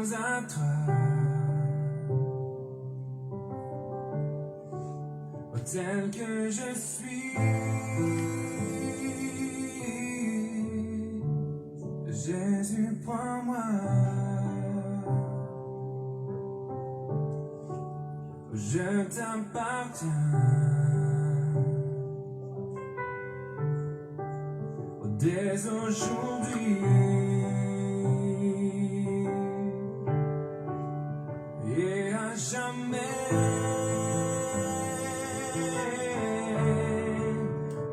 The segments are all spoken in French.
viens à toi, tel que je suis. Jésus, prends-moi, je t'appartiens. Dès aujourd'hui et à jamais,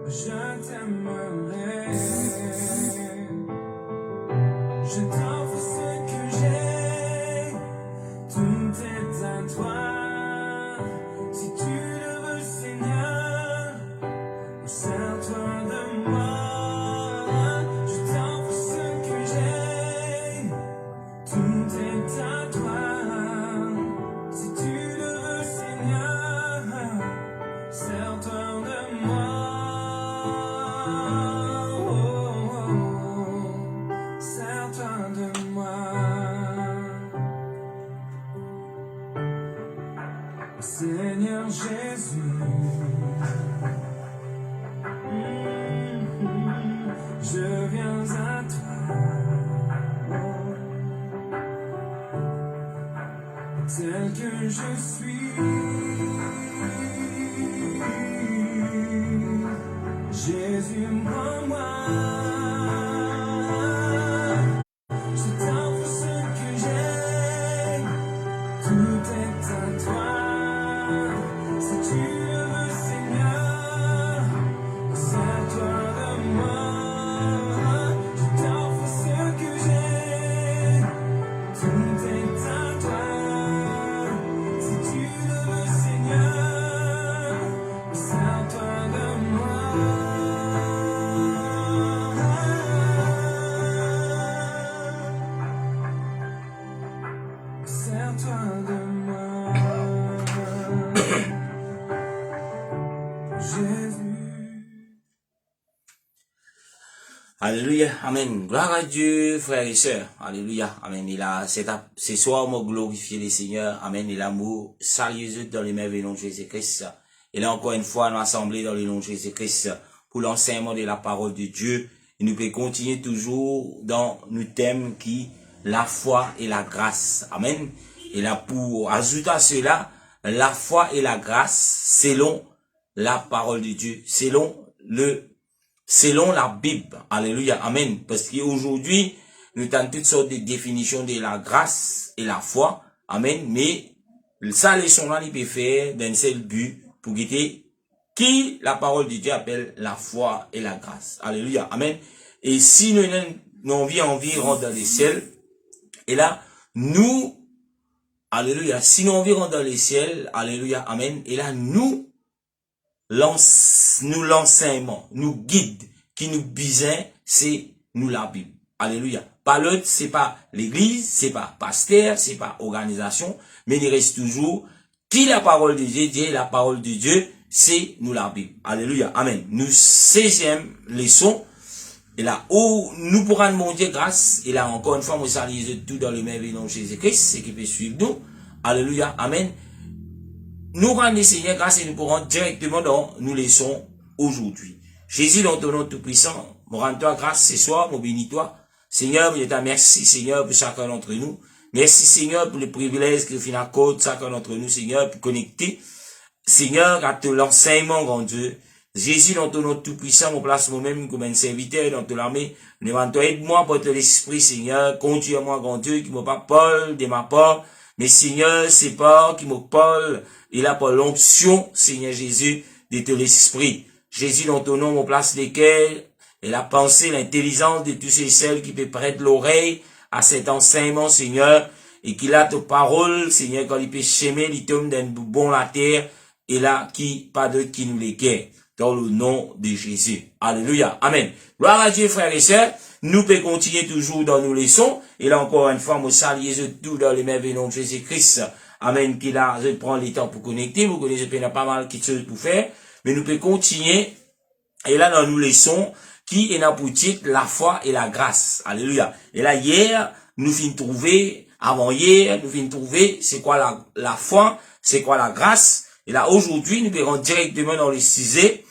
je t'aimerai. Je t'offre ce que j'ai, tout est à toi. Si tu le veux, Seigneur, sers-toi de moi. Seigneur Jésus, je viens à toi, tel que je suis. Jésus, prends-moi. Je t'offre ce que j'ai, tout est à toi. Si tu le veux, Seigneur, sers-toi de moi. Je t'offre ce que j'ai, tout est à toi. Si tu le veux, Seigneur, sers-toi de moi. Sers-toi de moi. Alléluia, amen. Gloire à Dieu, frères et sœurs. Alléluia, amen. Et là, ce soir, moi, glorifier le Seigneur. Amen. Et l'amour, saluez-eux dans les merveilles nom de Jésus-Christ. Et là, encore une fois, nous assemblés dans le nom de Jésus-Christ pour l'enseignement de la parole de Dieu. Et nous pouvons continuer toujours dans nos thèmes qui, la foi et la grâce. Amen. Et là, pour ajouter à cela, la foi et la grâce, selon la parole de Dieu, selon la Bible. Alléluia. Amen. Parce qu'aujourd'hui, nous avons toutes sortes de définitions de la grâce et la foi. Amen. Mais, ça, les sont là, ils peuvent faire d'un seul but pour guetter qui la parole de Dieu appelle la foi et la grâce. Alléluia. Amen. Et si nous avons environ dans les ciels, et là, nous, alléluia, si nous environ dans les ciels, alléluia, amen, et là, nous l'enseignement, nous guide, qui nous besoin, c'est nous la Bible. Alléluia. Pas l'autre, c'est pas l'église, c'est pas pasteur, c'est pas organisation, mais il reste toujours qui la parole de Dieu, la parole de Dieu, c'est nous la Bible. Alléluia. Amen. Nous 16e leçon, et là, où nous pourrons demander grâce, et là, encore une fois, nous saluons tout dans le merveilleux nom de Jésus-Christ, ce qui peut suivre nous. Alléluia. Amen. Nous rendons Seigneur grâce et nous pourrons directement dans nous leçons aujourd'hui. Jésus, dans ton nom tout-puissant, nous rendons toi grâce ce soir, nous bénis toi. Seigneur, je te remercie, Seigneur, pour chacun d'entre nous. Merci, Seigneur, pour le privilège que fin accorde chacun d'entre nous, Seigneur, pour connecter. Seigneur, à tout l'enseignement, grand Dieu. Jésus, dans ton nom tout-puissant, mon place moi-même comme un serviteur dans ton armée. Nous demandons, aide-moi pour ton esprit, Seigneur. Conduis-moi, grand Dieu, qui m'a pas Paul de ma part. Mais Seigneur, c'est pas qui m'a Paul. Il a pas l'onction, Seigneur Jésus, de ton esprit. Jésus, dans ton nom, mon place lesquels, et la pensée, l'intelligence de tous ces celles qui peuvent prêter l'oreille à cet enseignement, Seigneur, et qu'il a ta parole, Seigneur, quand il peut cheminer, il tombe d'un bon la terre, et là, qui, pas d'autre qui nous les guère. Dans le nom de Jésus. Alléluia. Amen. Gloire à Dieu, frères et sœurs. Nous pouvons continuer toujours dans nos leçons. Et là, encore une fois, moi, saluer tout dans le merveilleux nom de Jésus-Christ. Amen. Qui là, je prends le temps pour connecter. Vous connaissez, il y a pas mal de choses pour faire. Mais nous pouvons continuer. Et là, dans nos leçons, qui est dans pour titre la foi et la grâce. Alléluia. Et là, hier, nous finissons trouver avant hier, nous venons trouver c'est quoi la foi, c'est quoi la grâce. Et là, aujourd'hui, nous verrons directement dans le sujet.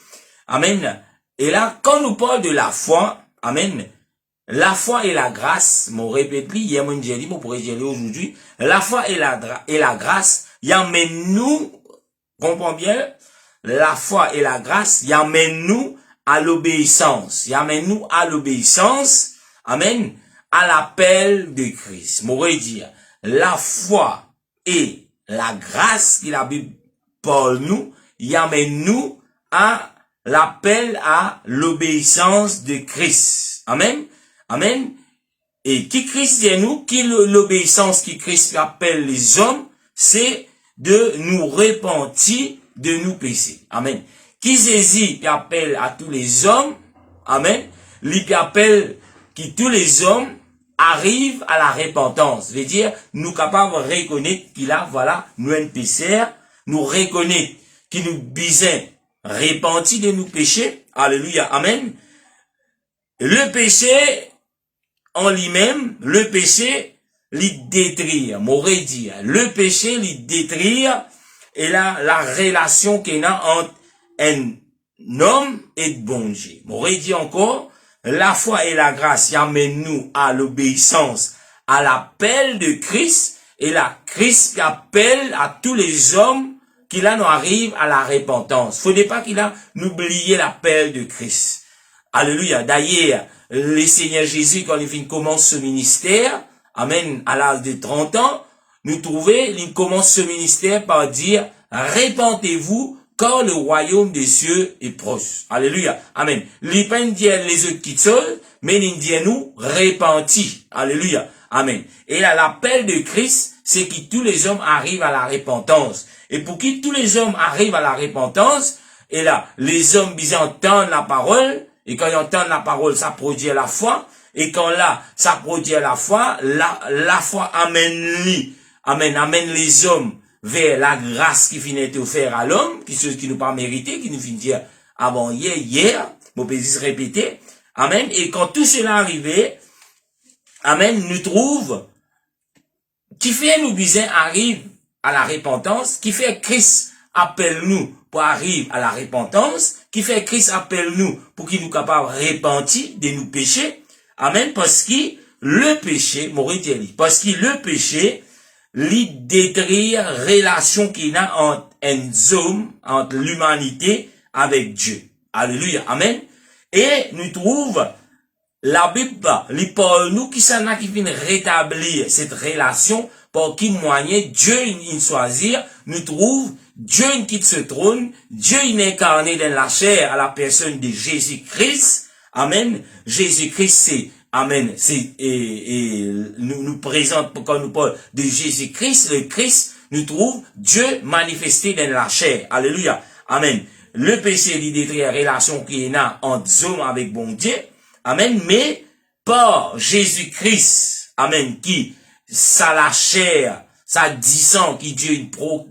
Amen. Et là, quand nous parlons de la foi, amen, la foi et la grâce, mon répète, hier, mon dit, mon pourrait dire aujourd'hui, la foi et la grâce, y amène nous, comprends bien, la foi et la grâce, y amène nous à l'obéissance. Y amène nous à l'obéissance, amen, à l'appel de Christ. M'aurait dire, la foi et la grâce que la Bible parle nous, y amène nous à l'appel à l'obéissance de Christ. Amen. Amen. Et qui Christ dit nous, qui l'obéissance qui Christ appelle les hommes, c'est de nous repentir de nos péchés. Amen. Qui Jésus appelle à tous les hommes, amen, lui appelle que tous les hommes arrivent à la repentance. Veut dire, nous capables de reconnaître qu'il a, voilà, nous un pécheur, nous reconnaître qu'il nous besoin repentir de nos péchés. Alléluia. Amen. Le péché, en lui-même, le péché, l'y détruire. M'aurait dit, le péché, l'y détruire, et là, la relation qu'il y a entre un homme et bon Dieu. M'aurait dit encore, la foi et la grâce y amènent nous à l'obéissance, à l'appel de Christ, et la Christ appelle à tous les hommes qui là nous arrivent à la repentance. Faudrait pas qu'il a oublié l'appel de Christ. Alléluia. D'ailleurs, le Seigneur Jésus, quand il commence ce ministère, amen, à l'âge de 30 ans, nous trouvons, il commence ce ministère par dire, répentez-vous, car le royaume des cieux est proche. Alléluia. Amen. Il pas dire les autres qui sont, mais il dit nous, repentis. Alléluia. Amen. Et là, l'appel de Christ, c'est que tous les hommes arrivent à la repentance. Et pour que tous les hommes arrivent à la repentance, et là, les hommes, ils entendent la parole, et quand ils entendent la parole, ça produit la foi, et quand là, ça produit la foi, la foi amène les hommes vers la grâce qui finit de offert à l'homme, qui nous pas mérité, qui nous finit dire avant hier, mon pays se répéter, amen, et quand tout cela arrivait, amen, nous trouve, qui fait nous besoin arrive à la repentance, qui fait Christ appelle nous pour arriver à la repentance, qui fait Christ appelle nous pour qu'il nous capable de repentir de nos péchés, amen, parce que le péché, parce que le péché, lui détruire relation qu'il y a entre un homme, entre l'humanité avec Dieu. Alléluia. Amen. Et nous trouve la Bible, les parle nous qui s'en a qui vient rétablir cette relation par qui moyen Dieu il choisir, nous trouve Dieu il quitte ce trône, Dieu il est incarné dans la chair à la personne de Jésus-Christ. Amen. Jésus-Christ c'est amen. C'est et nous présente quand nous parlons de Jésus-Christ, le Christ, nous trouve Dieu manifesté dans la chair. Alléluia. Amen. Le péché il détruit la relation qu'il y a entre hommes avec bon Dieu. Amen. Mais par Jésus-Christ, amen, qui ça la chair, ça descend qui Dieu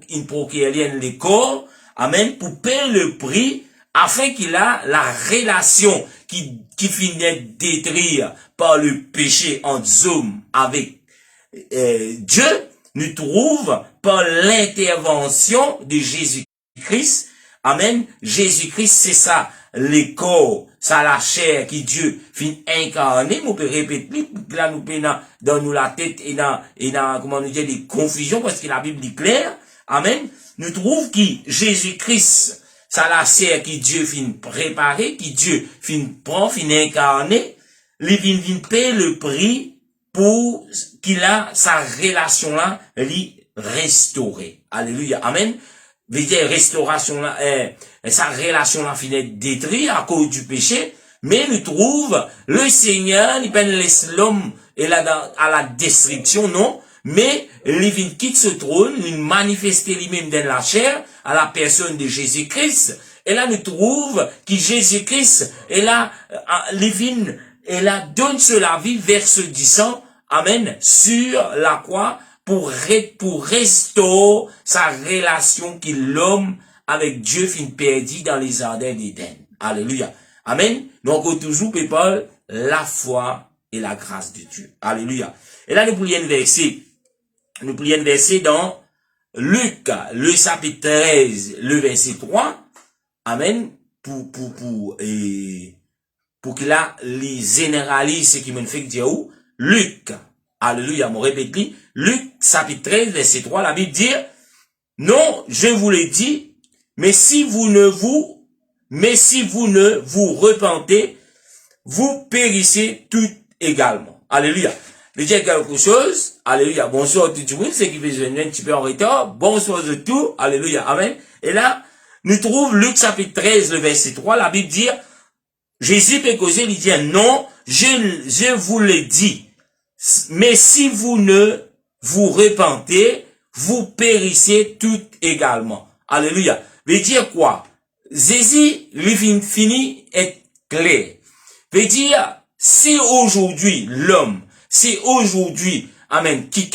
il procure les corps, amen, pour payer le prix afin qu'il a la relation qui finit détruire par le péché entre hommes avec Dieu, nous trouve par l'intervention de Jésus-Christ. Amen. Jésus-Christ, c'est ça, les corps, ça la chair qui Dieu fin incarné, nous peut répéter, là nous peut dans nous la tête et dans, comment nous dire, des confusions, parce que la Bible est claire. Amen. Nous trouve que Jésus-Christ, ça la chair qui Dieu fin préparé, qui Dieu fin prend, fin incarné, il vient payer le prix pour qu'il a sa relation là, lui restaurer. Alléluia. Amen. Veut dire restauration là, sa relation là finit détruite à cause du péché, mais nous trouve le Seigneur, il ne laisse l'homme et là à la destruction, non, mais il vient quitte ce trône, il manifeste lui-même dans la chair à la personne de Jésus-Christ, et là nous trouve que Jésus-Christ est là, il vient et là donne cela vie vers ce disant, amen, sur la croix, pour restaurer sa relation que l'homme avec Dieu fin perdu dans les jardins d'Éden. Alléluia. Amen. Donc, toujours, people, la foi et la grâce de Dieu. Alléluia. Et là, nous voulons un verset nous prions un verset dans Luc, le chapitre 13, le verset 3. Amen. Pour qu'il a les généralise ce qui me fait dire où. Luc. Alléluia. Mon répète li. Luc, chapitre 13, verset 3. La Bible dit, non, je vous l'ai dit, mais si vous ne vous repentez, vous périssez tout également. Alléluia. Je dis quelque chose. Alléluia. Bonsoir tout le monde. C'est qui fait venir un petit peu en retard. Bonsoir de tout. Alléluia. Amen. Et là, nous trouvons Luc chapitre 13, le verset 3. La Bible dit, Jésus peut causer, il dit, non, je vous l'ai dit. Mais si vous ne vous repentez, vous périssez tout également. Alléluia. Veut dire quoi? Jésus, lui fini est clair. Veut dire, si aujourd'hui, l'homme, si aujourd'hui, amen, qui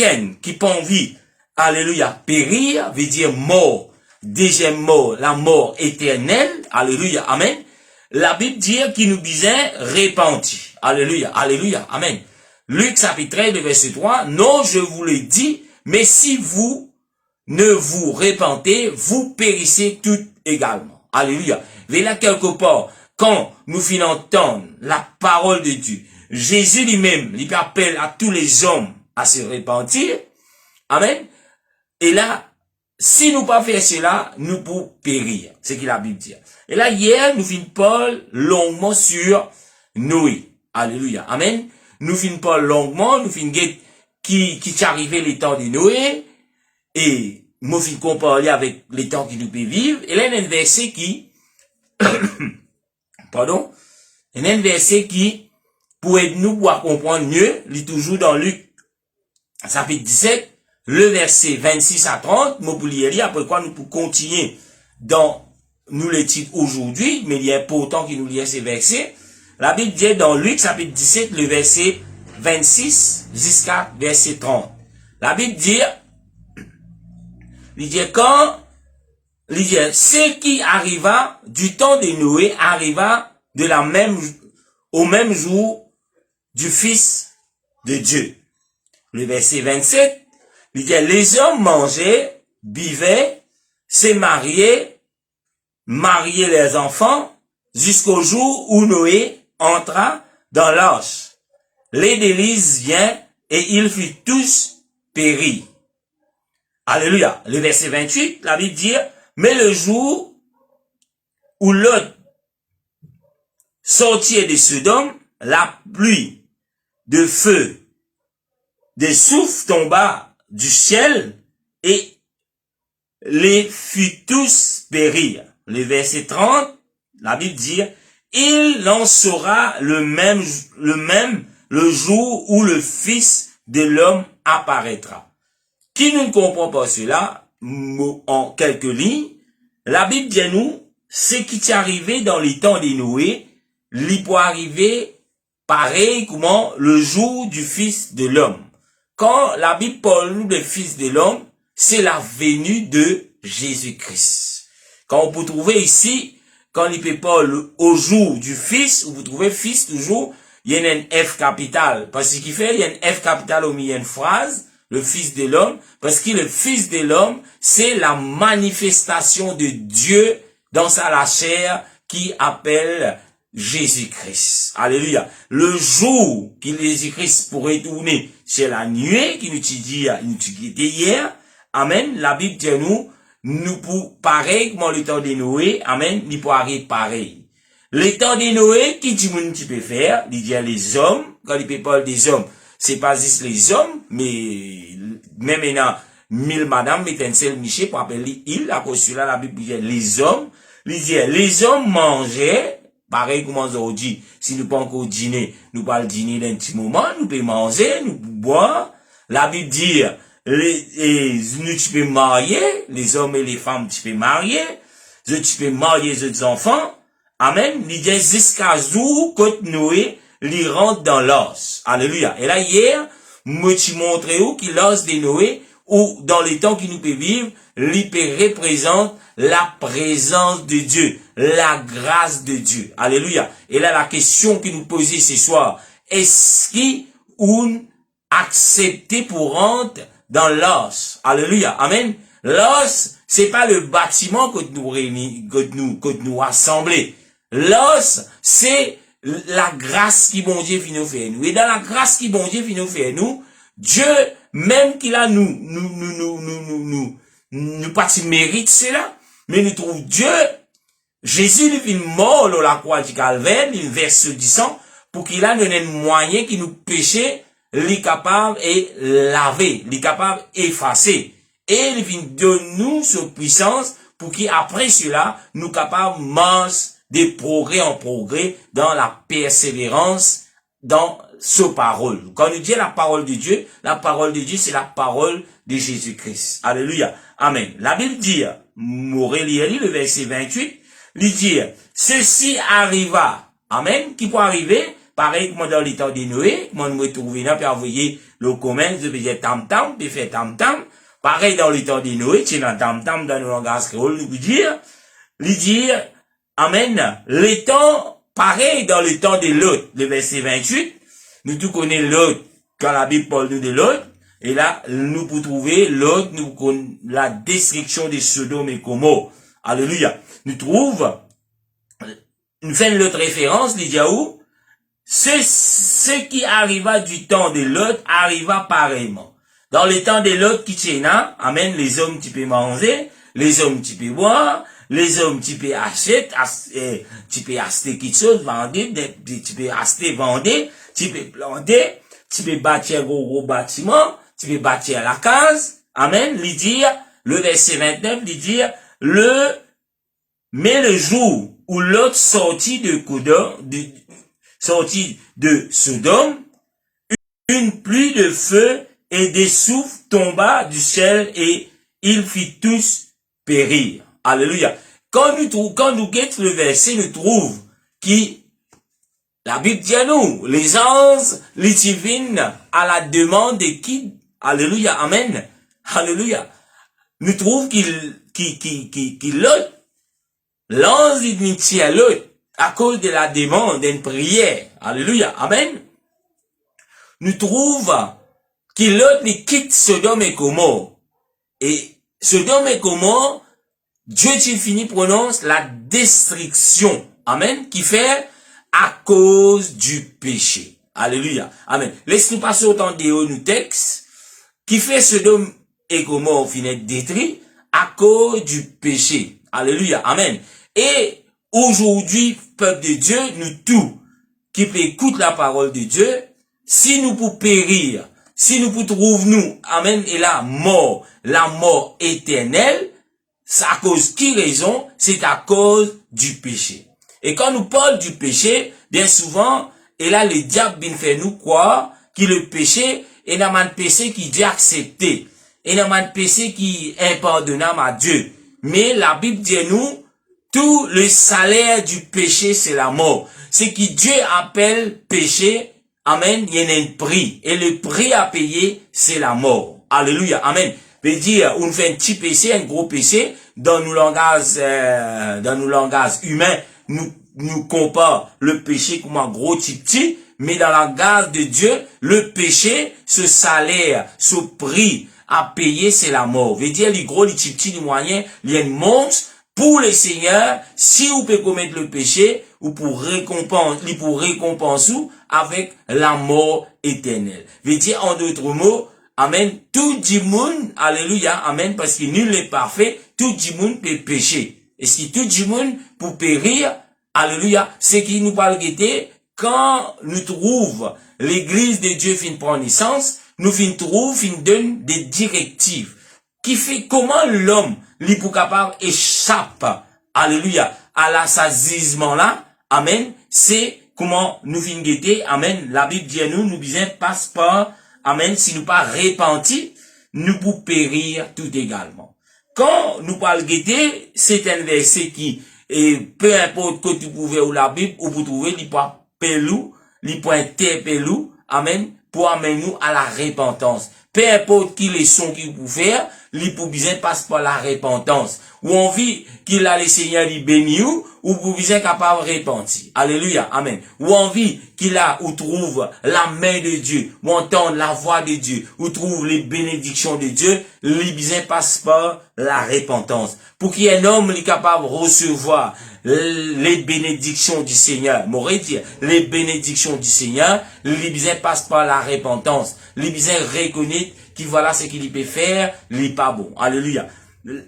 pas envie, alléluia, périr, veut dire mort, deuxième mort, la mort éternelle, alléluia, amen. La Bible dit qu'il nous disait repenti. Alléluia, alléluia, amen. Luc chapitre 13, verset 3, non, je vous le dis, mais si vous ne vous repentez, vous périssez tout également. Alléluia. Mais là, quelque part, quand nous finissons d'entendre la parole de Dieu, Jésus lui-même, il appelle à tous les hommes à se repentir. Amen. Et là, si nous pas faire cela, nous pouvons périr. C'est ce que la Bible dit. Et là, hier, nous finissons Paul longuement sur Noé. Alléluia. Amen. Nous finissons Paul longuement, nous finissons qui est arrivé les temps de Noé. Et nous finissons comparer avec les temps qui nous peut vivre. Et là, il y a un verset qui, pardon, il y a un verset qui, pour aider nous pour comprendre mieux, il est toujours dans Luc, chapitre 17, le verset 26 à 30, moi pour lire, après quoi nous pouvons continuer dans, nous les titres aujourd'hui, mais il est important qu'il nous lise ces versets. La Bible dit dans Luc, chapitre 17, le verset 26 jusqu'à verset 30. La Bible dit, ce qui arriva du temps de Noé arriva au même jour du Fils de Dieu. Le verset 27, il dit, les hommes mangeaient, buvaient, se mariaient les enfants, jusqu'au jour où Noé entra dans l'arche. Les délices viennent et ils furent tous péris. Alléluia. Le verset 28, la Bible dit, mais le jour où Lot sortit de Sodome, la pluie de feu, de souffle tomba du ciel et les fit tous périr. Le verset 30, la Bible dit, il en sera le jour où le Fils de l'homme apparaîtra. Qui ne comprend pas cela, en quelques lignes, la Bible dit nous, ce qui est arrivé dans les temps de Noé, il peut arriver pareil comment le jour du Fils de l'homme. Quand la Bible parle nous du Fils de l'homme, c'est la venue de Jésus-Christ. Quand on peut trouver ici, quand il peut parler au jour du Fils, vous trouvez Fils toujours, il y a un F capital. Parce qu'il fait, il y a un F capital au milieu d'une phrase, le Fils de l'homme, parce que le Fils de l'homme, c'est la manifestation de Dieu dans la chair qui appelle Jésus-Christ. Alléluia. Le jour que Jésus-Christ pourrait tourner, c'est la nuée qui nous dit hier. Amen. La Bible dit nous pour pareil comme le temps de Noé. Amen. Nous pour arriver pareil. Le temps de Noé, qui dit moun qui peut faire? Il dit les hommes. Quand il peut parler des hommes, c'est pas juste les hommes, mais même il y a 1000 madame, mais un seul Michel pour appeler il, à cause de cela, la Bible dit les hommes. Il dit les hommes mangeaient, pareil comme on dit, si nous pas encore dîner, nous pas le dîner d'un petit moment, nous pouvons manger, nous pouvons boire. La Bible dit, nous tu peux marier, les hommes et les femmes tu peux marier, tu peux marier les enfants. Amen. Il dit jusqu'à jour que Noé lui rentre dans l'os. Alléluia. Et là, hier, moi, tu montre où qu'il l'os de Noé, ou dans les temps qui nous peut vivre, l'hyper représente la présence de Dieu, la grâce de Dieu. Alléluia. Et là, la question qui nous posait ce soir, est-ce qu'on accepte pour rentrer dans l'os. Alléluia. Amen. L'os, c'est pas le bâtiment que nous réunissons, que nous rassemblons. L'os, c'est la grâce qui bon Dieu finit nous faire nous. Et dans la grâce qui bon Dieu finit nous faire nous, Dieu, même qu'il a nous pas mérite cela, mais nous trouve Dieu, Jésus lui vient mort dans la croix du Calvaire, il verse du sang, pour qu'il a donné un moyen qui nous péché, les capable et laver, les capable effacer. Et il vient de nous cette puissance pour qu'après cela, nous capables manger des progrès en progrès dans la persévérance, dans ce parole. Quand nous disons la parole de Dieu, c'est la parole de Jésus-Christ. Alléluia. Amen. La Bible dit, Morelli, le verset 28, il dit, ceci arriva. Amen. Qui peut arriver? Pareil comme dans les temps de Noé, comment nous retrouver là, puis envoyer le commun, de faire tam-tam, puis faire tam-tam. Pareil dans les temps de Noé, tu as tam-tam dans le langage créole, il dit, amen, les temps, pareil dans le temps de Lot, le verset 28, nous tout connaissons Lot, quand la Bible parle de Lot, et là, nous pouvons trouver Lot, nous connaissons la destruction de Sodome et Gomorrhe. Alléluia. Nous trouvons, nous faisons l'autre référence, il dit où? Ce qui arriva du temps de Lot arriva pareillement. Dans le temps de Lot qui tient, amen, les hommes tu peux manger, les hommes tu peux boire, les hommes tu peux acheter quelque chose, vendre, tu peux acheter, vendre, tu peux planter, tu peux bâtir gros bâtiment, tu peux bâtir la case, amen, lui dire, le verset 29, lui dire, mais le jour où Lot sortit de Sodome, une pluie de feu et des souffles tomba du ciel et ils fit tous périr. Alléluia. Quand nous guettons le verset, nous trouvons qui, la Bible dit à nous, les anges, les divines, à la demande de qui? Alléluia. Amen. Alléluia. Nous trouvons qu'il l'ange dit à l'autre, à cause de la demande d'une prière. Alléluia. Amen. Nous trouvons qu'il l'autre quitte Sodome et Gomorrhe. Et Sodome et Gomorrhe, Dieu qui finit prononce la destruction. Amen. Qui fait à cause du péché. Alléluia. Amen. Laisse-nous passer autant de nous textes qui fait Sodome et Gomorrhe finit détruit à cause du péché. Alléluia. Amen. Et aujourd'hui, peuple de Dieu, nous tous qui peut écouter la parole de Dieu, si nous pouvons périr, si nous pouvons trouver nous, amen, et la mort éternelle, c'est à cause qui raison? C'est à cause du péché. Et quand nous parlons du péché, bien souvent, et là, le diable vient faire nous croire que le péché est un péché qui Dieu accepté, et un péché qui est impardonnable à Dieu. Mais la Bible dit nous, tout le salaire du péché, c'est la mort. Ce qui Dieu appelle péché, amen, il y a un prix. Et le prix à payer, c'est la mort. Alléluia, amen. Veut dire, on fait un petit péché, un gros péché, dans nos langages humains, nous compare le péché comme un gros petit, mais dans la langage de Dieu, le péché, ce salaire, ce prix à payer, c'est la mort. Veut dire, les gros, les petits, les moyens, il y a une monte, pour les seigneurs, si vous pouvez commettre le péché, ou pour récompenser avec la mort éternelle. Veut dire, en d'autres mots, amen, tout le monde, alléluia, amen, parce que nul n'est parfait, tout le monde peut pécher. Et si tout le monde peut périr, alléluia, c'est qui nous parle guetter, quand nous trouvons l'église de Dieu fin prendre naissance, nous donne des directives, qui fait comment l'homme, li pour capable échappe, alléluia, à l'assasisement là, amen, c'est comment nous fin guetter, amen, la Bible dit à nous besoin passe par, amen, si nous pas repentis, nous pour périr tout également. Quand nous parlons guetter, c'est un verset qui, et peu importe que tu pouvais ou la Bible, ou vous trouvez, li pas pelou, li pas interpellou, amen, pour amener nous à la repentance. Peu importe qui les sons qu'il vous faire, li pour besoin passe par la repentance. Ou envie qu'il a le Seigneur li béni ou pour besoin capable de repentir. Alléluia, amen. Ou envie qu'il a ou trouve la main de Dieu, ou entendre la voix de Dieu, ou trouve les bénédictions de Dieu, li besoin passe par la repentance. Pour qu'il y ait un homme li capable de recevoir les bénédictions du Seigneur, m'aurait dit, les bénédictions du Seigneur, li besoin passe par la repentance. Li besoin reconnaître qu'il voilà ce qu'il peut faire, li pas bon. Alléluia.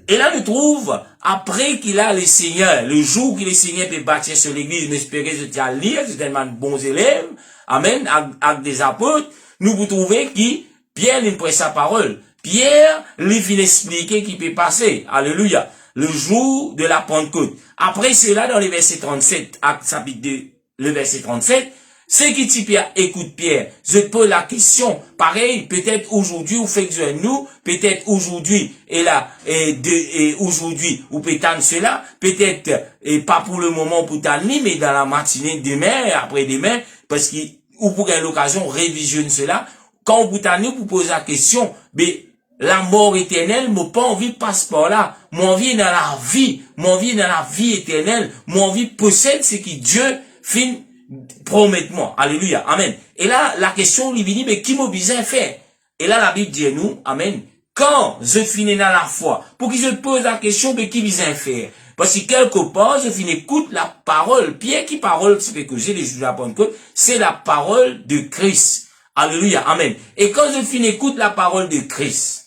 Et là, nous trouve, après qu'il a le Seigneur, le jour que le Seigneur peut bâtir sur l'église, m'espérer je tiens à lire, c'est tellement de bons élèves, amen, avec des apôtres, nous vous trouvez qui, Pierre lui prête sa parole. Pierre lui vient expliquer qui peut passer. Alléluia. Le jour de la Pentecôte. Après cela, dans le verset 37, acte chapitre 2, le verset 37, c'est qui dit Pierre, écoute Pierre, je te pose la question, pareil, peut-être aujourd'hui, ou fait que nous, peut-être aujourd'hui, et là, et aujourd'hui, ou peut-être cela, peut-être, et pas pour le moment pour t'amener, mais dans la matinée, demain, après-demain, parce que, ou pour qu'il l'occasion, révisionne cela, quand vous t'amenez, vous posez la question, mais, la mort éternelle, moi pas envie de passer par là, moi envie dans la vie, moi envie dans la vie éternelle, moi envie possède ce qui Dieu fin promet-moi. Alléluia. Amen. Et là, la question lui dit, mais qui m'a besoin faire? Et là, la Bible dit à nous, amen, quand je finis dans la foi, pour qu'il se pose la question, mais qui besoin faire? Parce que quelque part, je finis écoute la parole. Pierre, qui parole, c'est que j'ai les jours de la Pentecôte, c'est la parole de Christ. Alléluia. Amen. Et quand je finis écoute la parole de Christ,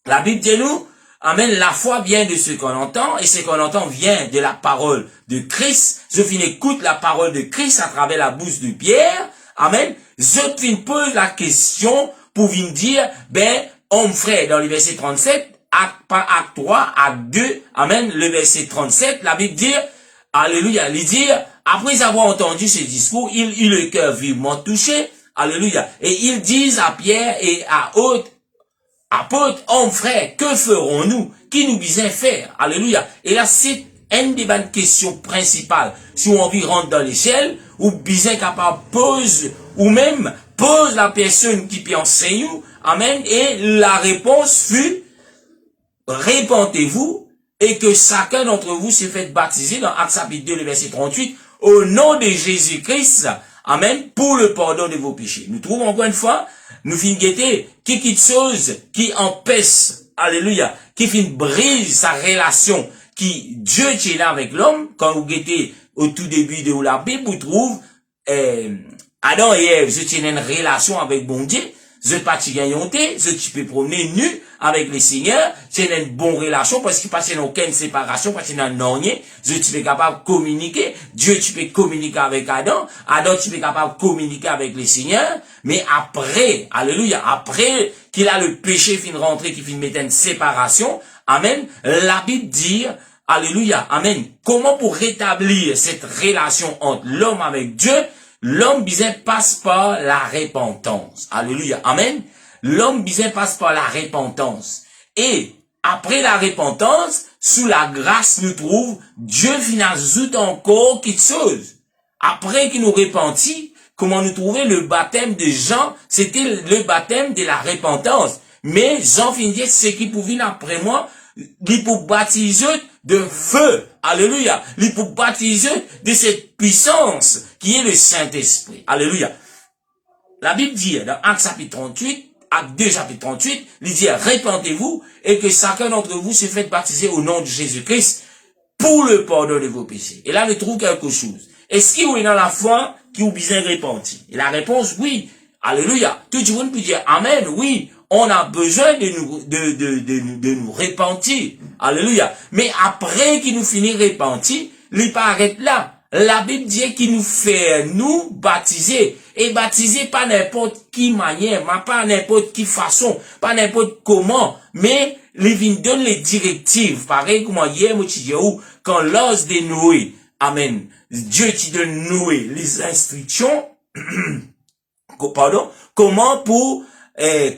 la Bible dit nous, amen, la foi vient de ce qu'on entend, et ce qu'on entend vient de la parole de Christ. Je finis écoute la parole de Christ à travers la bouche de Pierre, amen. Je finis pose la question pour venir dire, ben, homme frère, dans le verset 37, pas acte 3, acte 2, amen, le verset 37, la Bible dit, alléluia, il dit, après avoir entendu ce discours, il eut le cœur vivement touché, alléluia, et ils disent à Pierre et à autres, apôtres, hommes, frères, que ferons-nous? Qui nous besoin faire? Alléluia. Et là, c'est une des bonnes questions principales. Si on veut rentrer dans l'échelle, ou besoin capable pose, ou même pose la personne qui peut enseigner, amen, et la réponse fut, répentez-vous, et que chacun d'entre vous s'est fait baptiser dans Actes chapitre 2, le verset 38, au nom de Jésus-Christ, amen, pour le pardon de vos péchés. Nous trouvons encore une fois, nous finissons guetter qui quitte chose qui empêche, alléluia, qui finit brise sa relation, qui Dieu est là avec l'homme, quand vous guettez au tout début de la Bible, vous trouvez, Adam et Ève, je tiens une relation avec bon Dieu, je pas te gagner, je peux promener nu avec le Seigneur, c'est une bonne relation parce qu'il passe aucune séparation, parce qu'il n'y a rien, je tu es capable de communiquer, Dieu tu peux communiquer avec Adam, Adam tu es capable de communiquer avec le Seigneur, mais après, alléluia, après qu'il a le péché fin rentrer, qu'il fin mettre une séparation, amen, la Bible dit, alléluia, amen, comment pour rétablir cette relation entre l'homme avec Dieu, l'homme besoin passe par la repentance. Alléluia. Amen. L'homme besoin passe par la repentance. Et après la repentance, sous la grâce nous trouve, Dieu vient ajouter encore quelque chose. Après qu'il nous repentit, comment nous trouver le baptême de Jean, c'était le baptême de la repentance. Mais Jean finit dire, ce qui pouvait après moi, il pour baptiser de feu. Alléluia. Il pour baptiser de cette puissance qui est le Saint-Esprit. Alléluia. La Bible dit dans Actes chapitre 38, Actes 2 chapitre 38, il dit, répentez-vous et que chacun d'entre vous se fait baptiser au nom de Jésus-Christ pour le pardon de vos péchés. Et là, on trouve quelque chose. Est-ce qu'il est dans la foi qui vous besoin de repentir? Et la réponse, oui. Alléluia. Tout le monde peut dire, amen, oui. On a besoin de nous repentir. Alléluia. Mais après qu'il nous finit repentir, il pas arrête là. La Bible dit qu'il nous fait nous baptiser. Et baptiser pas n'importe qui manière, pas n'importe qui façon, pas n'importe comment. Mais il donne les directives. Pareil comme hier, moi, quand l'os de Noé, amen. Dieu te donne Noé les instructions, pardon, comment pour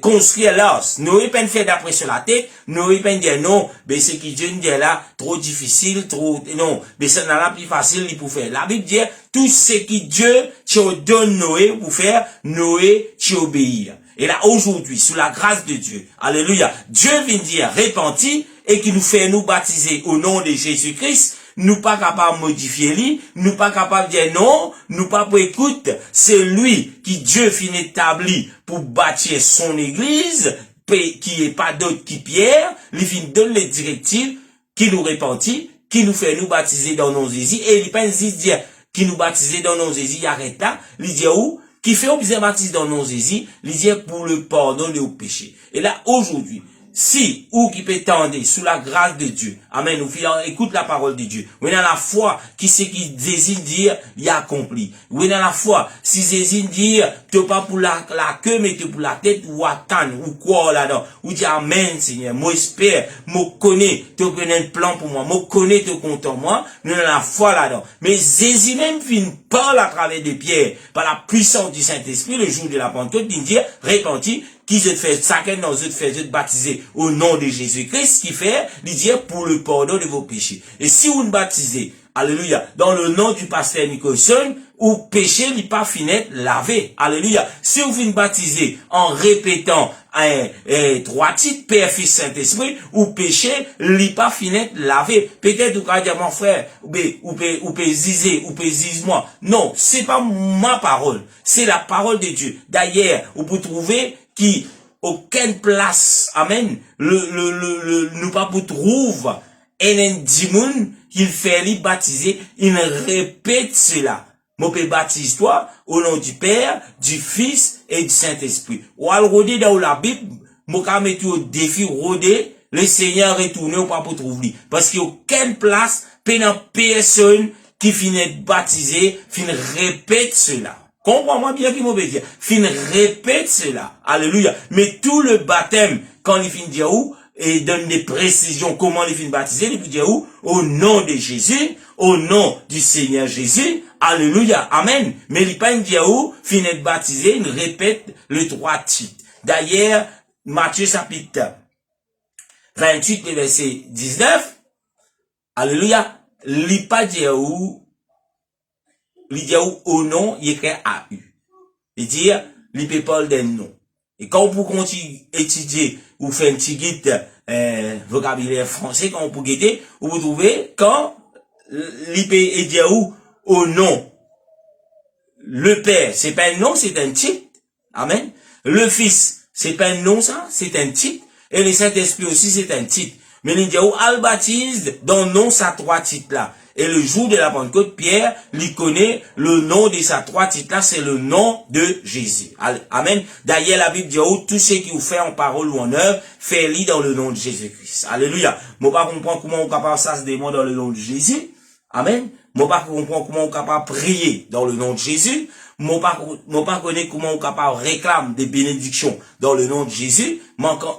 construire l'os. Noé peut faire d'après sur la tête, Noé peut dire non, mais ce qui Dieu dit là, trop difficile, trop, non, mais ça n'a pas plus facile pour faire. La Bible dit, tout ce qui Dieu te donne Noé pour faire, Noé tu obéir. Et là, aujourd'hui, sous la grâce de Dieu, alléluia, Dieu vient dire repentir et qui nous fait nous baptiser au nom de Jésus-Christ. Nous pas capables de modifier lui, nous pas capables de dire non, nous pas pour écoute, c'est lui qui Dieu finit établi pour bâtir son église, qui est pas d'autre qui Pierre, lui finit donne les directives, qui nous repentit, qui nous fait nous baptiser dans nos Jésus, et il pas dire qui nous baptiser dans nos Jésus, il arrête là, il dit où, qui fait bien baptiser dans nos Jésus, il dit pour le pardon de nos péchés. Et là, aujourd'hui, si, ou qui peut tendre sous la grâce de Dieu, amen, nous écoute la parole de Dieu. Oui, dans la foi, qui c'est qui désigne dire, il a accompli. Oui, dans la foi, si désigne dire, t'es pas pour la queue, mais t'es pour la tête, ou attendre, ou quoi là-dedans. Ou dire, amen, Seigneur, moi espère, moi connais, tu connais un plan pour moi, moi connais, tu content moi, nous dans la foi là-dedans. Mais Jésus même vient parler à travers des pierres, par la puissance du Saint-Esprit, le jour de la Pentecôte, il dit, repentis, qui se fait, chacun dans eux fait baptiser au nom de Jésus-Christ, qui fait, il dit, pour le pardon de vos péchés. Et si vous ne baptisez, alléluia, dans le nom du pasteur Nicholson, ou péché n'est pas fini lavé. Alléluia. Si vous venez baptiser en répétant trois titres, Père, Fils, Saint-Esprit, ou péché n'est pas fini lavé. Peut-être vous allez dire, mon frère, ou peut ziser, ou peut zise-moi. Non, c'est pas ma parole. C'est la parole de Dieu. D'ailleurs, vous pouvez trouver qui, aucune place, amen, nous pas pour trouver un démon qu'il fait lui baptiser, il répète cela. Moi, peux baptise toi au nom du Père, du Fils et du Saint-Esprit. Ou al rôder dans la Bible, moi, quand mettre au défi rôder, le Seigneur retourne ou pas pour trouver. Parce qu'il n'y a aucune place, pendant personne qui finit de baptiser, finit répète cela. Comprends-moi bien qui m'obéit dire. Finit répète cela. Alléluia. Mais tout le baptême, quand il finit dire où, et donne des précisions comment il finit baptiser, il finit dire où, au nom de Jésus, au nom du Seigneur Jésus, alléluia, amen. Mais il pas dire où, finit de baptiser, il répète le trois titres. D'ailleurs, Matthieu chapitre 28, le verset 19, alléluia, il pas dire où, il dit où, au nom, il écrit AU. Il dit, il peut pas d'un nom. Et quand vous continuez à étudier ou faire un petit guide vocabulaire français, quand vous guettez, vous trouvez quand l'IP est dit où au nom. Le Père, c'est pas un nom, c'est un titre. Amen. Le Fils, c'est pas un nom, ça, c'est un titre. Et le Saint-Esprit aussi, c'est un titre. Mais il dit où al baptise dans nom ça trois titres là. Et le jour de la Pentecôte, Pierre, lui connaît le nom de sa trois titres là, c'est le nom de Jésus. Amen. D'ailleurs, la Bible dit, oh, tout ce qui vous fait en parole ou en œuvre, faites-le dans le nom de Jésus-Christ. Alléluia. Moi, pas comprendre comment on est capable de ça se démontrer dans le nom de Jésus. Amen. Moi, pas comprendre comment on est capable de prier dans le nom de Jésus. Moi, pas connaître comment on est capable de réclamer des bénédictions dans le nom de Jésus.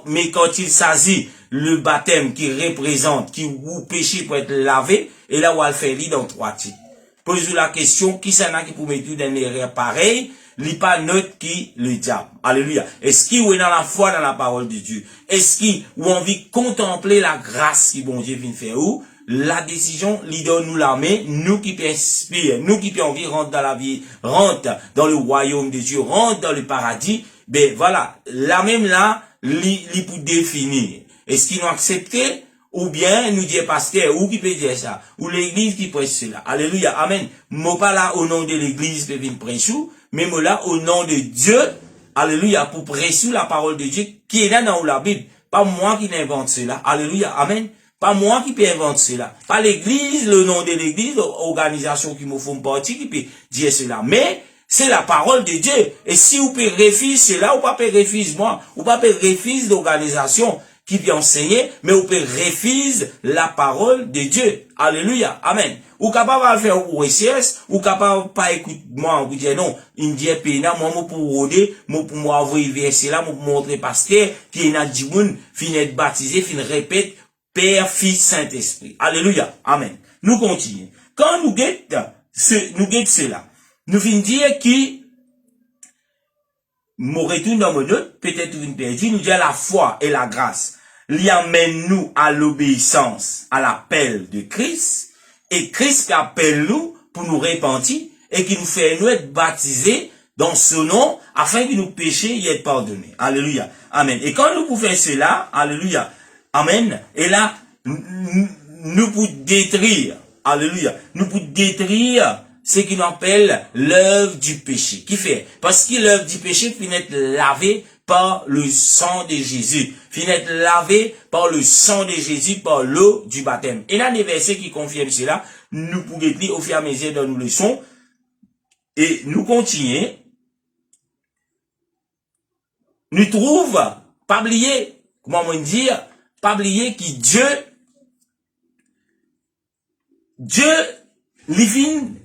Mais quand il s'agit le baptême qui représente, qui vous péché pour être lavé, et là où elle fait lit dans trois titres. Posez-vous la question, qui s'en a qui pour mettre dans l'erreur pareil, lit pas neutre qui le diable. Alléluia. Est-ce qu'il est dans la foi dans la parole de Dieu? Est-ce qu'il ou envie de contempler la grâce qui bon Dieu vient faire où? La décision, lui donne nous la main, nous qui inspire, nous qui envie rentre dans la vie, rentre dans le royaume de Dieu, rentre dans le paradis, ben voilà, la même là, li pour définir. Est-ce qu'ils l'ont accepté? Ou bien, nous dit pasteur, ou qui peut dire ça? Ou l'église qui prêche cela? Alléluia, amen. Moi pas là au nom de l'église peut venir prêcher, mais moi là au nom de Dieu, alléluia, pour prêcher la parole de Dieu qui est là dans la Bible. Pas moi qui n'invente cela. Alléluia, amen. Pas moi qui peux inventer cela. Pas l'église, le nom de l'église, organisation qui me font partie qui peut dire cela. Mais, c'est la parole de Dieu. Et si vous pouvez refuser cela, ou pas pouvez refuser moi, ou pas pouvez refuser l'organisation qui peut enseigner, mais vous pouvez refuser la parole de Dieu. Alléluia. Amen. Ou capable de faire OSS, ou capable pas écouter moi, vous dire non, il me dit péna, moi, pour rôder, moi, pour moi, envoyer verser là, moi, pour montrer pasteur, qui est n'a dit moun, fin être baptisé, fin répète, Père, Fils, Saint-Esprit. Alléluia. Amen. Nous continuons. Quand nous guettons cela, nous finissons dire qui, nous retournons dans mon note, peut-être une perdue, nous dit la foi et la grâce, l'y amène nous à l'obéissance, à l'appel de Christ, et Christ qui appelle nous pour nous repentir, et qui nous fait nous être baptisés dans ce nom, afin que nos péchés y aient pardonnés. Alléluia. Amen. Et quand nous pouvons faire cela, alléluia. Amen. Et là, nous pouvons détruire, alléluia, nous pouvons détruire ce qu'on appelle l'œuvre du péché. Qui fait? Parce que l'œuvre du péché finit être lavée par le sang de Jésus. Finit être lavé par le sang de Jésus, par l'eau du baptême. Et là, des versets qui confirment cela, nous pouvons lire au fur et à mesure dans nos leçons. Et nous continuons. Nous trouvons, pas oublier, comment on dire, pas oublier que Dieu, living,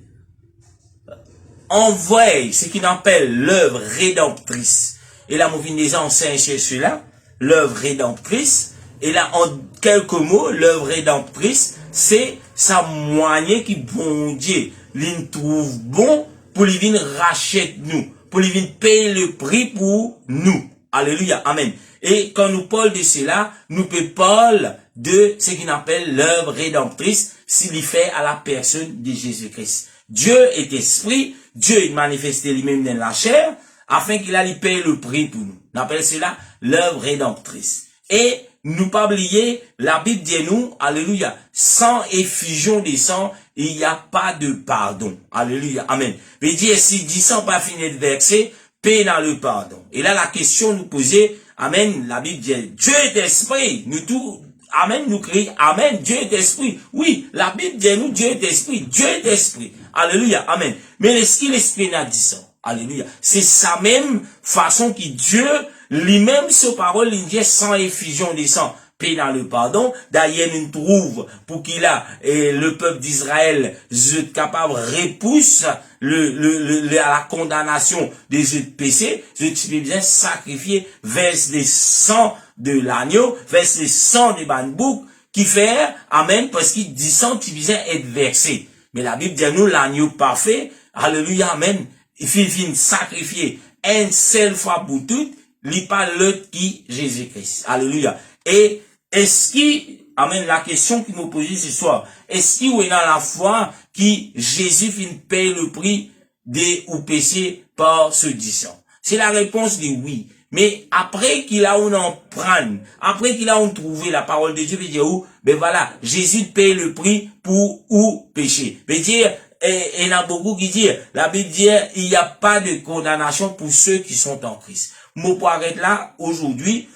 envoie ce qu'on appelle l'œuvre rédemptrice. Et là, nous venons déjà enseigner cela, l'œuvre rédemptrice. Et là, en quelques mots, l'œuvre rédemptrice, c'est sa moyen qui, bon Dieu, l'il trouve bon pour lui venir racheter nous, pour lui venir payer le prix pour nous. Alléluia, amen. Et quand nous parlons de cela, nous peut parler de ce qu'on appelle l'œuvre rédemptrice, s'il fait à la personne de Jésus-Christ. Dieu est esprit, Dieu est manifesté lui-même dans la chair, afin qu'il a lui paye le prix pour nous. On appelle cela l'œuvre rédemptrice. Et nous pas oublier, la Bible dit nous, alléluia, sans effusion de sang, il n'y a pas de pardon. Alléluia, amen. Mais dire si 10 ans pas fini de verser, paix dans le pardon. Et là, la question nous posait, amen, la Bible dit, Dieu est esprit, nous tout, amen, nous crions, amen, Dieu est esprit. Oui, la Bible dit nous, Dieu est esprit, Dieu est esprit. Alléluia, amen. Mais est-ce qu'il l'esprit n'a dit ça? Alléluia. C'est sa même façon que Dieu, lui-même, ses paroles, il dit sans effusion de sang, paix dans le pardon. D'ailleurs, nous trouve pour qu'il a, le peuple d'Israël, est capable de repousser la condamnation des jeux de péché, je peux bien sacrifier vers le sang de l'agneau, vers le sang des bambous, qui fait, amen, parce qu'il dit sang qui vient être versé. Mais la Bible dit nous, l'agneau parfait, alléluia, amen, il finit sacrifier une seule fois pour toutes, il pas l'autre qui Jésus-Christ. Alléluia. Et est-ce qu'il, amen, la question qui nous pose ce soir, est-ce qu'il est dans la foi qui Jésus finit payer le prix des ou péché par ce disant? C'est la réponse de oui. Mais après qu'il a on en prenne, après qu'il a on trouvé la parole de Dieu, veut dire où, ben voilà, Jésus paye le prix pour ou péché. Veut dire, et il y en a beaucoup qui disent, la Bible dit, il n'y a pas de condamnation pour ceux qui sont en Christ. Moi, pour arrêter là, aujourd'hui,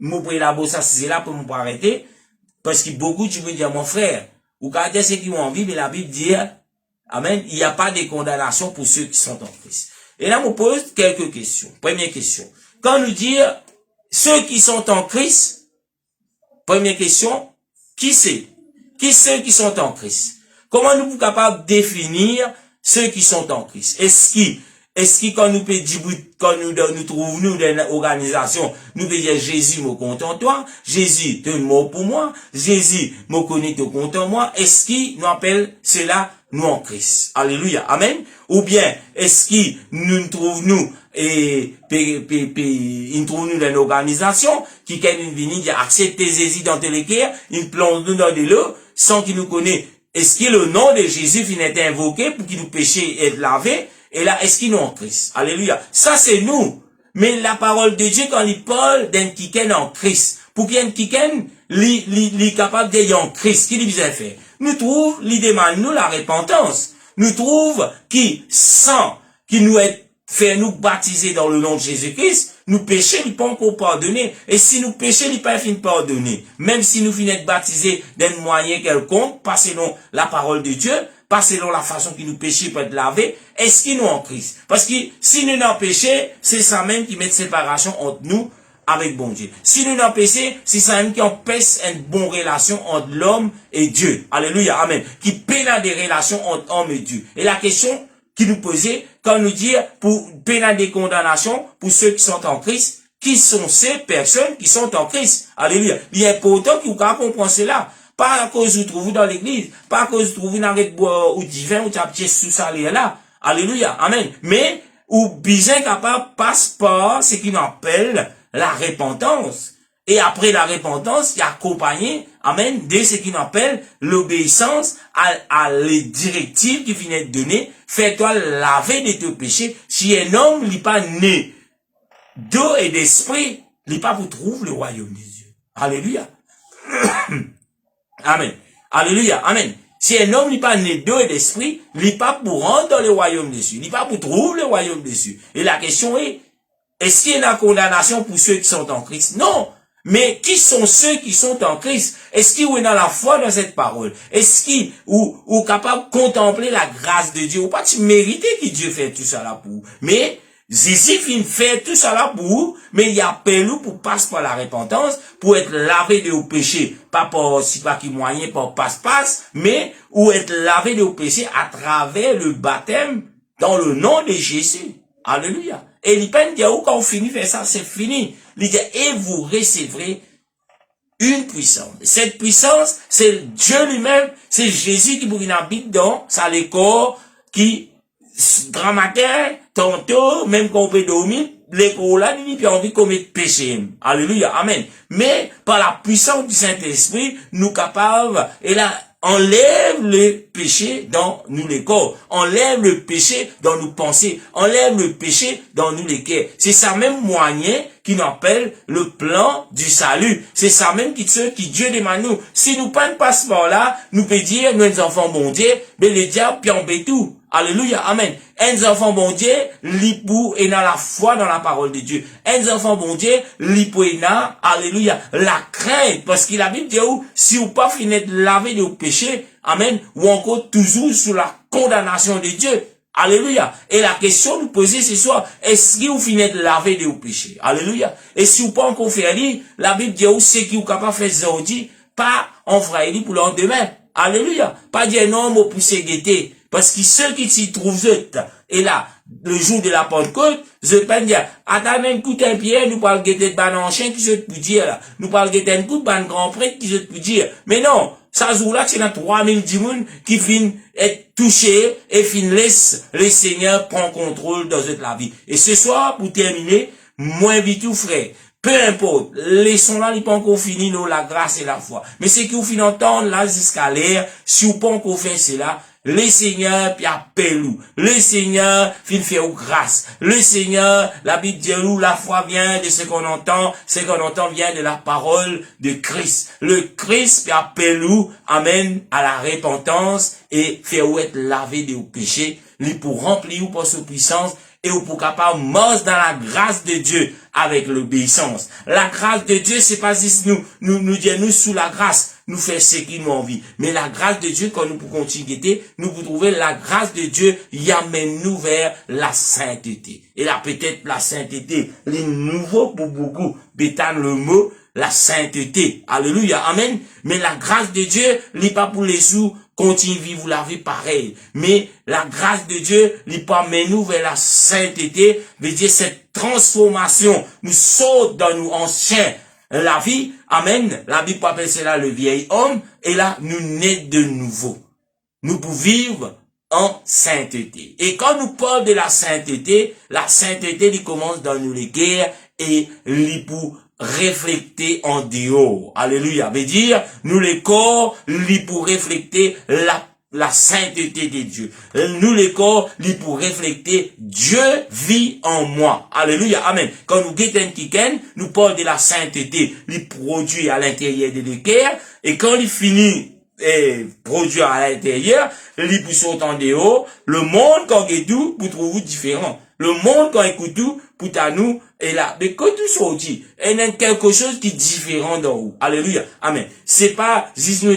moi, pour élaborer ça, c'est là pour me arrêter, parce que beaucoup, tu peux dire, mon frère, ou quand ceux qui ont envie, mais la Bible dit, amen, il n'y a pas de condamnation pour ceux qui sont en Christ. Et là, on pose quelques questions. Première question. Quand nous dit, ceux qui sont en Christ, première question, qui c'est? Qui ceux qui sont en Christ? Comment nous sommes capables de définir ceux qui sont en Christ? Est-ce que quand nous quand nous trouvons nous dans une organisation, nous pouvons dire Jésus me content toi, Jésus te mort pour moi, Jésus me connaît te content moi, est-ce qu'il nous appelle cela nous en Christ? Alléluia. Amen. Ou bien, est-ce que nous trouvons nous dans une organisation qui quand nous venir dire accepter Jésus dans tes cœurs, il plonge nous dans de l'eau sans qu'il nous connaisse. Est-ce que le nom de Jésus finit invoqué pour qu'il nous péché être lavé? Et là, est-ce qu'il nous en Christ? Alléluia. Ça, c'est nous. Mais la parole de Dieu, quand il parle d'un kiken en Christ, pour qu'il y ait un kiken, il est capable d'être en Christ. Qu'il vient faire? Nous trouve, il demande nous la repentance. Nous trouve qui, sans qu'il nous ait fait nous baptiser dans le nom de Jésus-Christ, nous péchons, il pas encore pardonné. Et si nous péchons, il pas fin pardonner. Même si nous finissons baptisés d'un moyen quelconque, pas selon la parole de Dieu, pas selon la façon que nous péchons pour être lavés, est-ce qu'il nous en Christ? Parce que si nous n'en péchons, c'est ça même qui met séparation entre nous avec bon Dieu. Si nous n'en péchons, c'est ça même qui empêche une bonne relation entre l'homme et Dieu. Alléluia, amen. Qui pénale des relations entre homme et Dieu. Et la question qui nous posait, quand nous dit pour pénal des condamnations pour ceux qui sont en Christ, qui sont ces personnes qui sont en Christ? Alléluia. Il est important que vous compreniez cela. Pas à cause vous trouvez dans l'église, pas à cause vous trouvez dans le bois ou divin ou tu sous salaire là. Alléluia. Amen. Mais, ou bien capable passe par ce qu'on appelle la repentance. Et après la repentance, qui est accompagné, amen, de ce qu'on appelle l'obéissance à les directives qui viennent être données. Fais-toi laver de tes péchés. Si un homme n'est pas né d'eau et d'esprit, il n'est pas pour trouver le royaume des dieux. Alléluia. Amen. Alléluia. Amen. Si un homme n'est pas né d'eau et d'esprit, il n'est pas pour rentrer dans le royaume des cieux. Il n'est pas pour trouver le royaume des cieux. Et la question est-ce qu'il y a une condamnation pour ceux qui sont en Christ? Non. Mais qui sont ceux qui sont en Christ? Est-ce qu'ils ont la foi dans cette parole? Est-ce qu'ils ou capable de contempler la grâce de Dieu? Ou pas tu méritais que Dieu fait tout ça là pour? Mais Jésus vient faire tout ça là pour, mais il appelle nous pour passer par la repentance, pour être lavé de nos péchés, pas par si pas qui moyen, par passe-passe, mais ou être lavé de nos péchés à travers le baptême dans le nom de Jésus. Alléluia. Et il peut dire, quand on finit de faire ça, c'est fini. Il dit, et vous recevrez une puissance. Cette puissance, c'est Dieu lui-même, c'est Jésus qui vous habite dans, ça les corps qui, grand matin, tantôt, même quand on peut dormir, les corps là, il n'y a pas envie de commettre péché. Alléluia. Amen. Mais, par la puissance du Saint-Esprit, nous capables, et là, enlève le péché dans nous les corps, enlève le péché dans nos pensées, enlève le péché dans nous les cœurs. C'est ça même moyen qui nous appelle le plan du salut. C'est ça même qui Dieu demande nous. Si nous pas passe par là, nous peut dire, nous les enfants bon Dieu, mais le diable puis on tout. Alléluia, amen. Un enfant bon Dieu, l'ipou et dans la foi dans la parole de Dieu. Un enfant bon Dieu, l'ipou et dans, alléluia, la crainte, parce qu'il a Bible dit, si vous pas fini de laver de péché, amen, ou encore toujours sous la condamnation de Dieu. Alléluia. Et la question nous poser ce soir, est-ce que vous finissez de laver de péché? Alléluia. Et si vous pas encore fait lire, la Bible dit, c'est qui vous capable de faire aujourd'hui, pas en vrai pour le lendemain. Alléluia. Pas dire non, moi pousser guetter. Parce que ceux qui s'y trouvent, et là, le jour de la Pentecôte, je peux dire, attends, un coup de pied, nous parlons guetter de ban ancien qui se peut dire, là. Nous parlons guetter un coup de ban grand prêtre qui se peut dire. Mais non, ça jour-là, c'est dans 3000 dimoun qui finissent être touchés et finissent laisse le Seigneur prendre contrôle dans toute la vie. Et ce soir, pour terminer, moins vite ou frère. Peu importe, laissons là, ils pas encore fini, nous, la grâce et la foi. Mais c'est que vous finissez entendre là jusqu'à l'air, si vous pas encore fait cela, le Seigneur, puis appelle nous. Le Seigneur, fin fait grâce. Le Seigneur, la Bible dit nous, la foi vient de ce qu'on entend vient de la parole de Christ. Le Christ, puis appelle nous, amène à la repentance, et fait ou être lavé de vos péchés, lui pour remplir ou pour sa puissance, et ou pour capable marcher dans la grâce de Dieu avec l'obéissance. La grâce de Dieu, c'est pas juste nous dire nous sous la grâce, nous faire ce qui nous envie. Mais la grâce de Dieu, quand nous pouvons continuer, nous pouvons trouver la grâce de Dieu, y amène nous vers la sainteté. Et là, peut-être la sainteté, les nouveaux pour beaucoup, bétane le mot, la sainteté. Alléluia. Amen. Mais la grâce de Dieu, n'est pas pour les sous, continue vivre la vie pareil. Mais la grâce de Dieu, n'est pas mène nous vers la sainteté, veut dire cette transformation, nous saute dans nous anciens, la vie, amen, la Bible appelle cela le vieil homme, et là, nous naît de nouveau. Nous pouvons vivre en sainteté. Et quand nous parlons de la sainteté, il commence dans nous les guerres, et il pour refléter en dehors. Alléluia. Veut dire, nous les corps, il pour refléter la sainteté de Dieu. Nous les corps, il pour refléter Dieu vit en moi. Alléluia. Amen. Quand nous guettons kiken, nous parlons de la sainteté, il produit à l'intérieur de l'équerre, et quand il finit produit à l'intérieur, il pousse en dehors, le monde quand il tout, pour trouver différent. Le monde quand écoute tout, pour à nous, et là, mais quand tout sorti, il y a quelque chose qui est différent d'en haut. Alléluia. Amen. C'est pas, juste nous,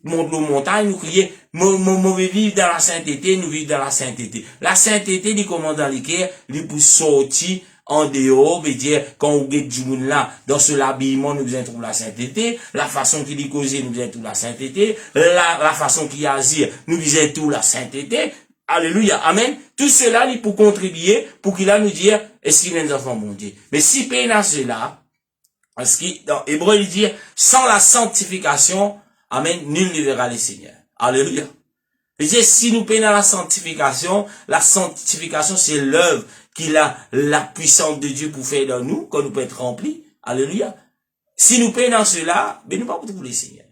monte nos montagnes, nous crier, mauvais vivre dans la sainteté, nous vivons dans la sainteté. La sainteté, il commence dans l'équerre, il pour sortir en dehors, veut dire, quand on guette du monde là, dans ce l'habillement, nous devons trouver la sainteté, la façon qu'il est causé, nous devons trouver la sainteté, la façon qu'il agit, nous devons trouver la sainteté. Alléluia, amen. Tout cela, il pour contribuer, pour qu'il a nous dire, est-ce qu'il est un enfant bon Dieu? Mais si peine à cela, parce que, dans Hébreu, il dit, sans la sanctification, amen, nul ne verra le Seigneur. Alléluia. Il dit, si nous peine à la sanctification, c'est l'œuvre qu'il a la puissance de Dieu pour faire dans nous, quand nous peut être remplis. Alléluia. Si nous payons dans cela, ben nous pas pour le Seigneur.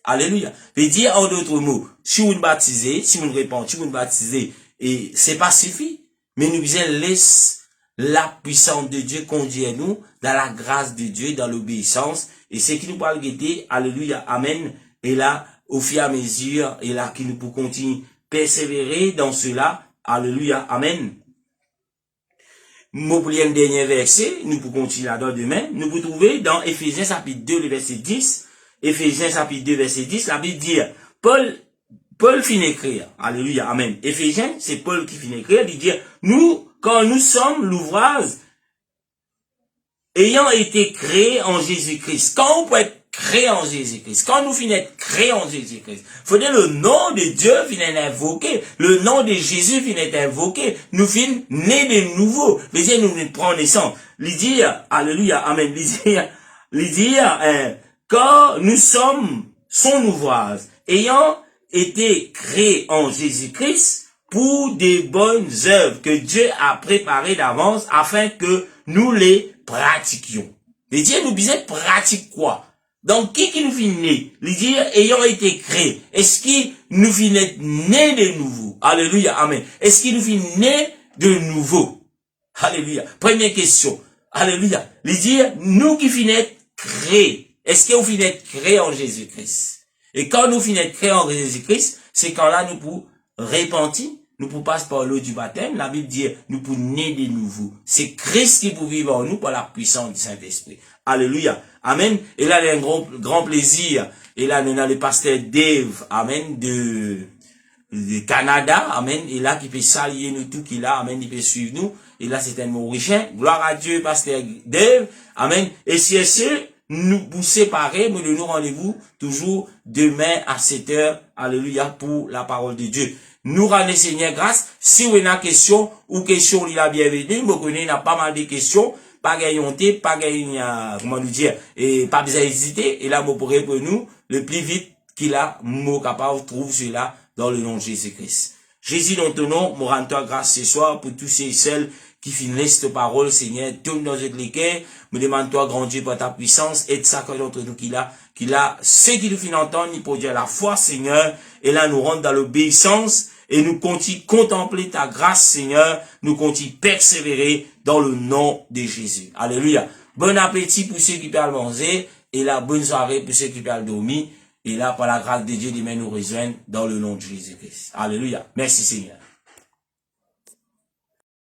Alléluia. Veut dire, en d'autres mots, si vous nous baptisez, si vous nous répondez, si vous nous baptisez, et c'est pas suffit, mais nous disons, laisse la puissance de Dieu conduire nous dans la grâce de Dieu, dans l'obéissance, et c'est qui nous parle guetter, alléluia, amen, et là, au fur et à mesure, et là, qui nous peut continuer, persévérer dans cela, alléluia, amen. Nous pour un dernier verset, nous pouvons continuer là-dedans demain, nous pouvons trouver dans Éphésiens chapitre 2, le verset 10, Éphésiens chapitre 2, verset 10, la Bible dit, Paul finit d'écrire, alléluia, amen. Éphésiens, c'est Paul qui finit d'écrire, il dit, nous, quand nous sommes l'ouvrage, ayant été créés en Jésus-Christ, quand on peut être créé en Jésus-Christ, quand nous finissons d'être créés en Jésus-Christ, faudrait le nom de Dieu finit invoqué, le nom de Jésus finit invoqué, nous finissons nés de nouveau, les yeux nous prenons naissance, les dire, alléluia, amen, les dire, quand nous sommes son ouvrage, ayant été créés en Jésus-Christ, pour des bonnes œuvres que Dieu a préparées d'avance afin que nous les pratiquions. Les Dieu nous disait pratique quoi? Donc, qui nous finit né? Les dire ayant été créé. Est-ce qu'il nous finit né de nouveau? Alléluia, amen. Est-ce qu'il nous finit né de nouveau? Alléluia. Première question. Alléluia. Les dire nous qui finissons créés. Est-ce que vous finissez créés en Jésus-Christ? Et quand nous finissons créés en Jésus-Christ, c'est quand là nous pouvons repentir, nous pouvons passer par l'eau du baptême. La Bible dit, nous pouvons naître de nouveau. C'est Christ qui peut vivre en nous par la puissance du Saint-Esprit. Alléluia. Amen. Et là, il y a un grand plaisir. Et là, nous avons le pasteur Dave, amen, de Canada, amen. Et là, qui peut saluer nous tout, qui là, amen, il peut suivre nous. Et là, c'est un Mauricien. Gloire à Dieu, pasteur Dave, amen. Et si c'est nous vous séparer, mais nous rendez-vous toujours demain à 7h, alléluia, pour la parole de Dieu. Nous rendons Seigneur grâce. Si vous avez une question ou question, il a bienvenue. Vous connaissez, il y a pas mal de questions. Pas gagner honte, pas gagner, comment nous dire, et pas besoin d'hésiter. Et là, vous pourrez pour nous, le plus vite qu'il a, mot capable, trouve cela dans le nom de Jésus-Christ. Jésus, dans ton nom, nous rendons grâce ce soir pour tous ceux et celles qui finissent cette parole, Seigneur. Tourne dans notre cœur. Me demande-toi, grand Dieu, pour ta puissance. Aide ça d'entre nous qu'il a, ceux qui nous finissent entendre, nous produire la foi, Seigneur. Et là, nous rentre dans l'obéissance. Et nous continuons contempler ta grâce, Seigneur. Nous continuons persévérer dans le nom de Jésus. Alléluia. Bon appétit pour ceux qui peuvent manger. Et la bonne soirée pour ceux qui peuvent dormir. Et là, par la grâce de Dieu, demain nous rejoignent dans le nom de Jésus-Christ. Alléluia. Merci, Seigneur.